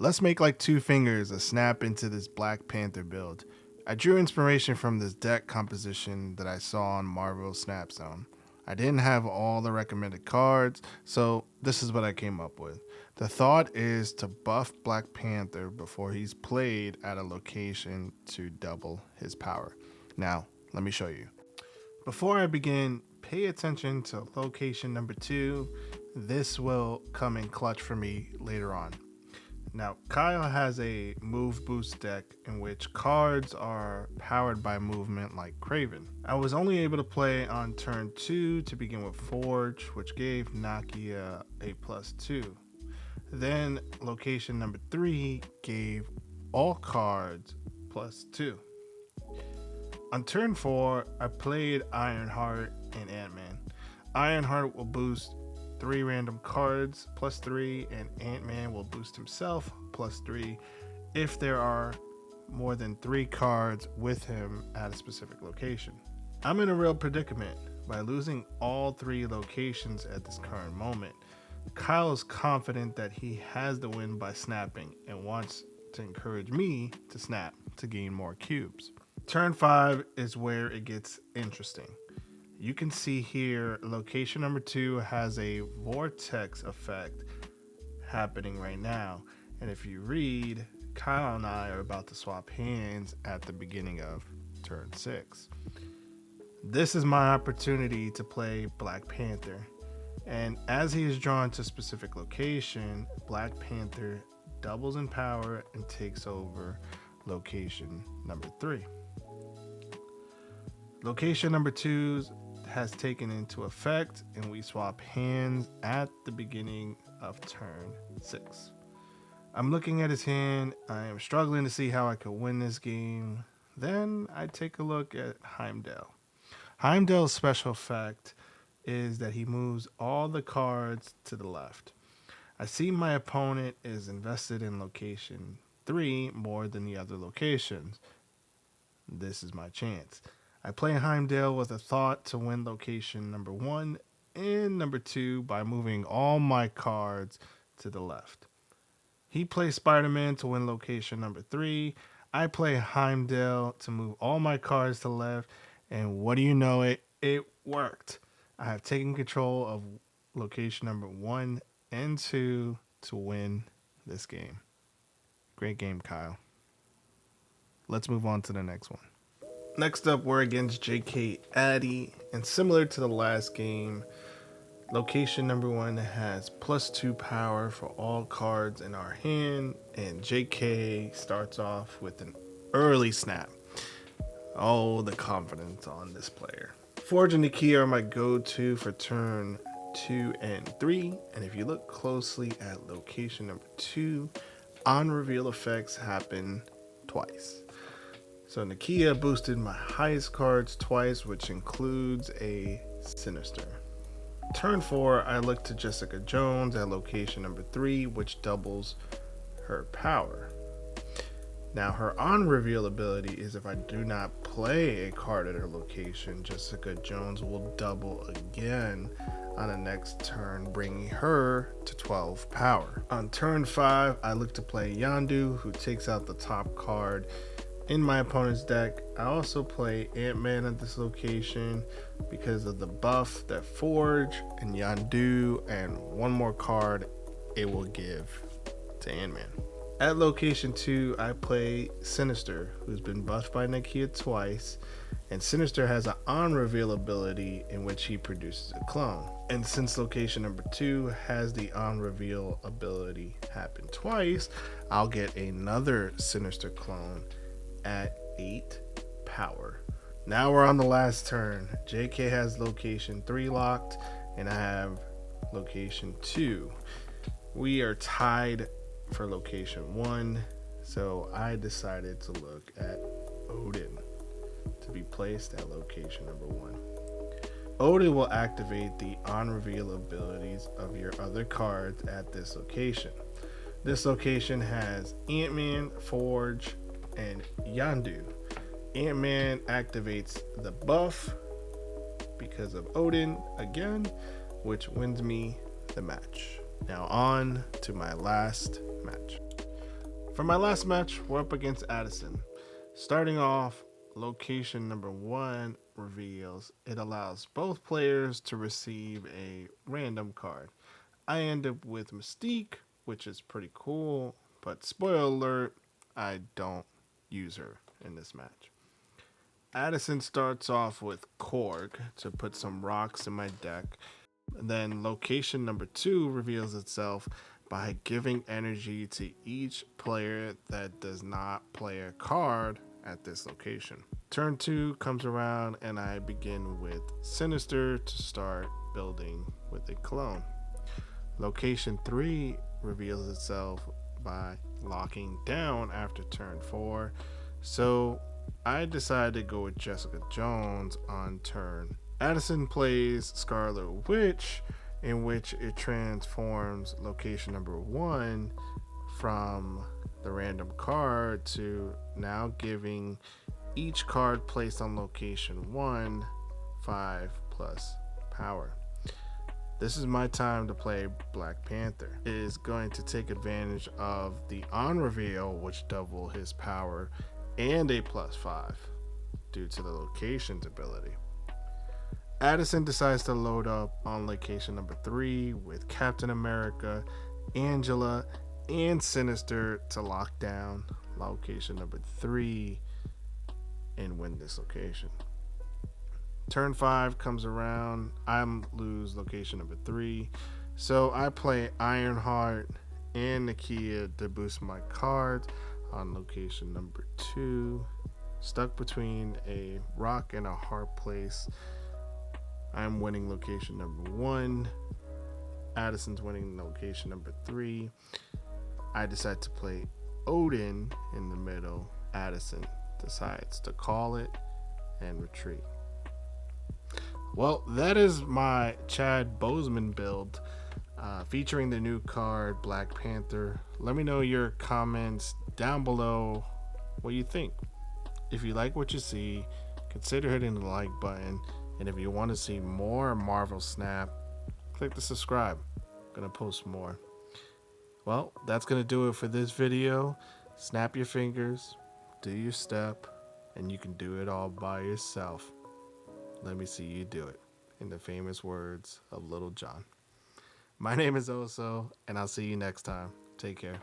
Let's make like two fingers a snap into this Black Panther build. I drew inspiration from this deck composition that I saw on Marvel Snap Zone. I didn't have all the recommended cards, so this is what I came up with. The thought is to buff Black Panther before he's played at a location to double his power. Now, let me show you. Before I begin, pay attention to location number 2. This will come in clutch for me later on. Now, Kyle has a move boost deck in which cards are powered by movement like Craven. I was only able to play on turn 2 to begin with Forge, which gave Nakia a +2. Then location number 3 gave all cards +2. On turn 4, I played Ironheart and Ant-Man. Ironheart will boost 3 random cards +3, and Ant-Man will boost himself +3 if there are more than 3 cards with him at a specific location. I'm in a real predicament by losing all 3 locations at this current moment. Kyle is confident that he has the win by snapping and wants to encourage me to snap to gain more cubes. Turn 5 is where it gets interesting. You can see here location number 2 has a vortex effect happening right now. And if you read, Kyle and I are about to swap hands at the beginning of turn 6. This is my opportunity to play Black Panther. And as he is drawn to a specific location, Black Panther doubles in power and takes over location number 3. Location number 2 has taken into effect, and we swap hands at the beginning of turn 6. I'm looking at his hand. I am struggling to see how I could win this game. Then I take a look at Heimdall. Heimdall's special effect is that he moves all the cards to the left. I see my opponent is invested in location 3 more than the other locations. This is my chance. I play Heimdall with a thought to win location number 1 and number 2 by moving all my cards to the left. He plays Spider-Man to win location number 3. I play Heimdall to move all my cards to the left, and what do you know, it worked. I have taken control of location number 1 and 2 to win this game. Great game, Kyle. Let's move on to the next one. Next up, we're against JK Addy, and similar to the last game, location number 1 has +2 power for all cards in our hand, and JK starts off with an early snap. Oh, the confidence on this player. Forge and Nakia are my go-to for turn 2 and 3, and if you look closely at location number 2, on-reveal effects happen twice. So Nakia boosted my highest cards twice, which includes a Sinister. Turn 4, I look to Jessica Jones at location number 3, which doubles her power. Now her on-reveal ability is if I do not play a card at her location, Jessica Jones will double again on the next turn, bringing her to 12 power. On turn 5, I look to play Yondu, who takes out the top card in my opponent's deck. I also play Ant-Man at this location because of the buff that Forge and Yondu and one more card it will give to Ant-Man. At location 2, I play Sinister, who's been buffed by Nakia twice, and Sinister has an on-reveal ability in which he produces a clone. And since location number 2 has the on-reveal ability happen twice, I'll get another Sinister clone at 8 power. Now we're on the last turn. JK has location 3 locked, and I have location 2. We are tied for location 1, so I decided to look at Odin to be placed at location number 1. Odin will activate the on-reveal abilities of your other cards at this location. This location has Ant-Man, Forge, and Yondu. Ant-Man activates the buff because of Odin again, which wins me the match. Now on to my last match. For my last match, we're up against Addison. Starting off, location number 1 reveals it allows both players to receive a random card. I end up with Mystique, which is pretty cool, but spoiler alert, I don't use her in this match. Addison starts off with Korg to put some rocks in my deck. Then location number 2 reveals itself by giving energy to each player that does not play a card at this location. Turn 2 comes around and I begin with Sinister to start building with a clone. Location 3 reveals itself by locking down after turn 4. So I decided to go with Jessica Jones on turn. Addison plays Scarlet Witch, in which it transforms location number 1 from the random card to now giving each card placed on location 1 5 plus power. This is my time to play Black Panther. It is going to take advantage of the on reveal, which double his power, and a +5 due to the location's ability. Addison decides to load up on location number 3 with Captain America, Angela, and Sinister to lock down location number 3 and win this location. Turn 5 comes around, I lose location number 3, so I play Ironheart and Nakia to boost my cards on location number 2. Stuck between a rock and a hard place. I'm winning location number 1. Addison's winning location number 3. I decide to play Odin in the middle. Addison decides to call it and retreat. Well, that is my Chad Boseman build featuring the new card Black Panther. Let me know your comments down below what you think. If you like what you see, consider hitting the like button. And if you want to see more Marvel Snap, click the subscribe. I'm going to post more. Well, that's going to do it for this video. Snap your fingers, do your step, and you can do it all by yourself. Let me see you do it, in the famous words of Little John. My name is Oso, and I'll see you next time. Take care.